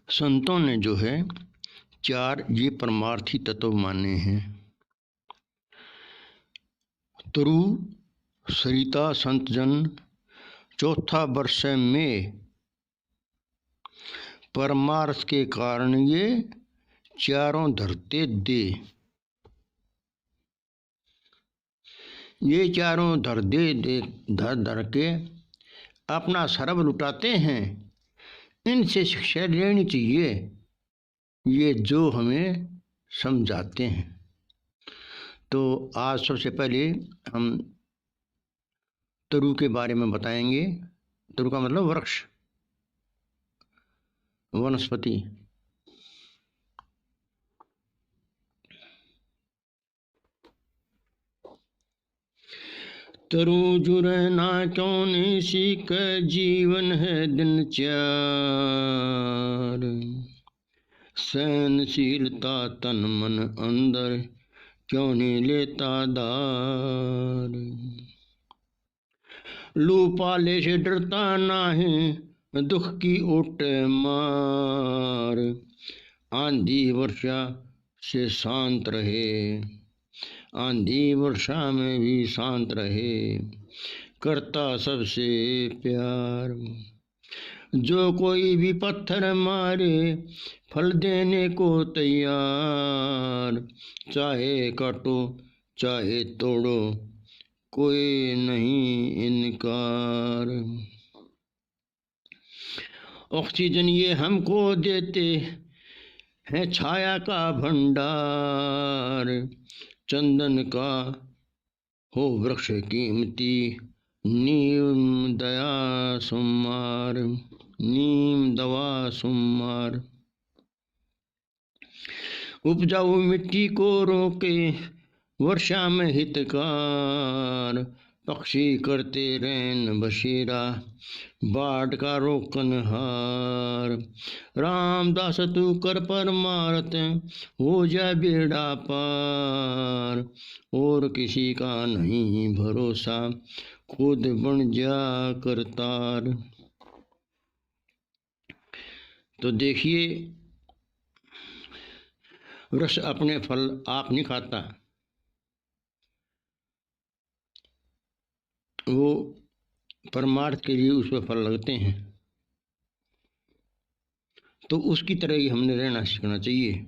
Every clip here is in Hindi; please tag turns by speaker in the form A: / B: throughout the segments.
A: संतों ने जो है चार ये परमार्थी तत्व माने हैं। तरु सरिता संत जन चौथा वर्ष में परमार्थ के कारण ये चारों धरते दे। ये चारों धर दे धर धर के अपना सर्व लुटाते हैं। इनसे शिक्षा लेनी चाहिए, ये जो हमें समझाते हैं। तो आज सबसे पहले हम तरु के बारे में बताएंगे। तरु का मतलब वृक्ष, वनस्पति। तरु जुरना क्यों नहीं सीख जीवन है दिन चार। सहनशीलता तन मन अंदर क्यों नहीं लेता दार। लू पाले से डरता नाही दुख की ओट मार। आंधी वर्षा से शांत रहे, आंधी वर्षा में भी शांत रहे। करता सबसे प्यार। जो कोई भी पत्थर मारे फल देने को तैयार। चाहे काटो चाहे तोड़ो कोई नहीं इनकार। ऑक्सीजन ये हमको देते हैं छाया का भंडार। चंदन का हो वृक्ष कीमती नीम दया सुमार। नीम दवा सुमार। उपजाऊ मिट्टी को रोके वर्षा में हितकार। पक्षी करते रैन बसेरा बाढ़ का रोकन हार। रामदास तू कर परमार्थ हो जा बेड़ा पार। और किसी का नहीं भरोसा खुद बन जा करतार। तो देखिए, वृक्ष अपने फल आप नहीं खाता, वो परमार्थ के लिए उस पर फल लगते हैं। तो उसकी तरह ही हमने रहना सीखना चाहिए।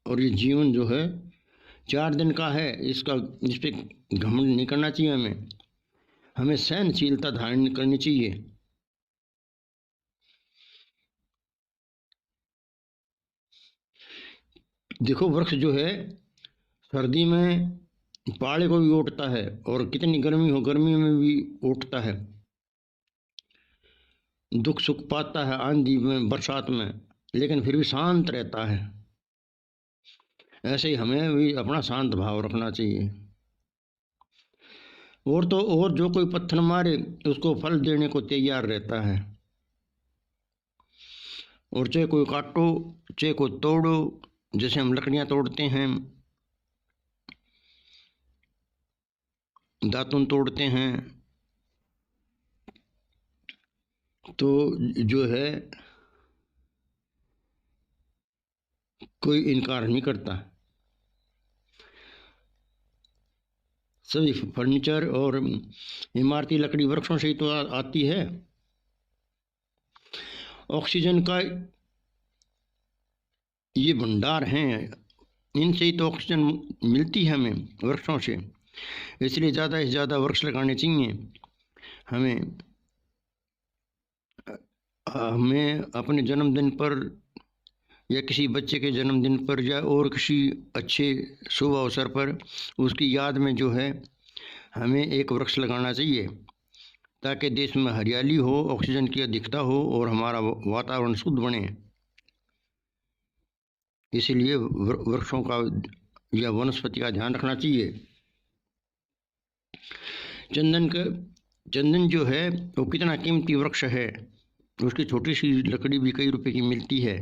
A: और ये जीवन जो है 4 दिन का है, इस पे घमंड नहीं करना चाहिए। हमें सहनशीलता धारण करनी चाहिए। देखो, वृक्ष जो है सर्दी में पाड़े को भी ओटता है, और कितनी गर्मी हो गर्मी में भी ओटता है। दुख सुख पाता है आंधी में बरसात में, लेकिन फिर भी शांत रहता है। ऐसे ही हमें भी अपना शांत भाव रखना चाहिए। और जो कोई पत्थर मारे उसको फल देने को तैयार रहता है। और चाहे कोई काटो चाहे कोई तोड़ो, जैसे हम लकड़ियां तोड़ते हैं, दातुन तोड़ते हैं, तो जो है कोई इनकार नहीं करता। सभी फर्नीचर और इमारती लकड़ी वृक्षों से ही तो आती है। ऑक्सीजन का ये भंडार हैं, इनसे ही तो ऑक्सीजन मिलती है हमें, वृक्षों से। इसलिए ज़्यादा से ज़्यादा वृक्ष लगाने चाहिए। हमें अपने जन्मदिन पर या किसी बच्चे के जन्मदिन पर या और किसी अच्छे शुभ अवसर पर उसकी याद में जो है हमें एक वृक्ष लगाना चाहिए, ताकि देश में हरियाली हो, ऑक्सीजन की अधिकता हो और हमारा वातावरण शुद्ध बने। इसीलिए वृक्षों का या वनस्पति का ध्यान रखना चाहिए। चंदन जो है वो कितना कीमती वृक्ष है। उसकी छोटी सी लकड़ी भी कई रुपए की मिलती है।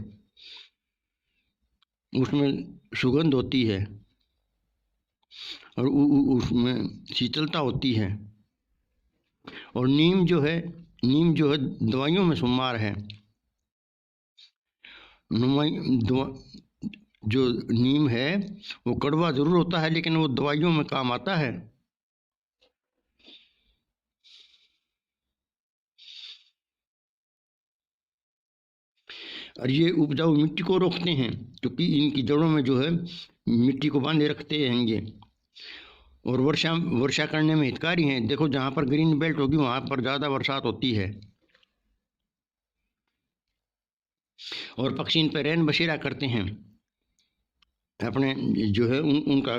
A: उसमें सुगंध होती है और उसमें शीतलता होती है। और नीम जो है दवाइयों में शुमार है। जो नीम है वो कड़वा जरूर होता है, लेकिन वो दवाइयों में काम आता है। और ये उपजाऊ मिट्टी को रोकते हैं, क्योंकि इनकी जड़ों में जो है मिट्टी को बांधे रखते हैं ये। और वर्षा करने में हितकारी हैं। देखो जहाँ पर ग्रीन बेल्ट होगी वहाँ पर ज़्यादा बरसात होती है। और पक्षी इन पर रैन बसेरा करते हैं, अपने जो है उनका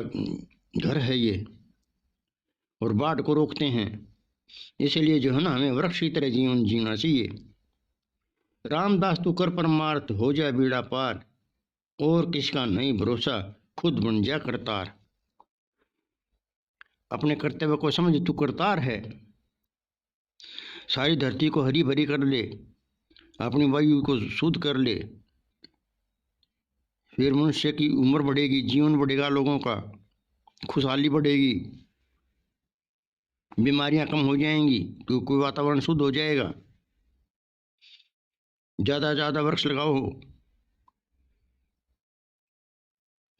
A: घर है ये। और बाढ़ को रोकते हैं। इसलिए जो है ना, हमें वृक्ष की तरह जीवन जीना चाहिए। रामदास तू कर परमार्थ, हो जाए बीड़ा पार, और किसका नहीं भरोसा, खुद बन जा करतार। अपने कर्तव्य को समझ, तू करतार है। सारी धरती को हरी भरी कर ले, अपनी वायु को शुद्ध कर ले, फिर मनुष्य की उम्र बढ़ेगी, जीवन बढ़ेगा, लोगों का खुशहाली बढ़ेगी, बीमारियां कम हो जाएंगी, क्योंकि वातावरण शुद्ध हो जाएगा। ज़्यादा से ज़्यादा वृक्ष लगाओ।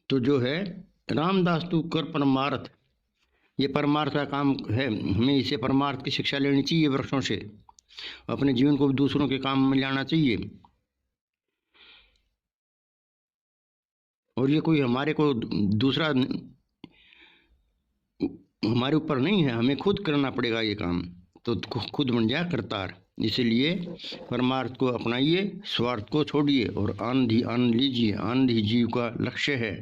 A: तो जो है रामदास तू कर परमार्थ, ये परमार्थ का काम है। हमें इसे परमार्थ की शिक्षा लेनी चाहिए वृक्षों से। अपने जीवन को भी दूसरों के काम में लाना चाहिए। और ये कोई हमारे को दूसरा हमारे ऊपर नहीं है, हमें खुद करना पड़ेगा ये काम। तो खुद बन जाए करतार। इसलिए परमार्थ को अपनाइए, स्वार्थ को छोड़िए और आनंद ही आनंद लीजिए। आनंद ही जीव का लक्ष्य है।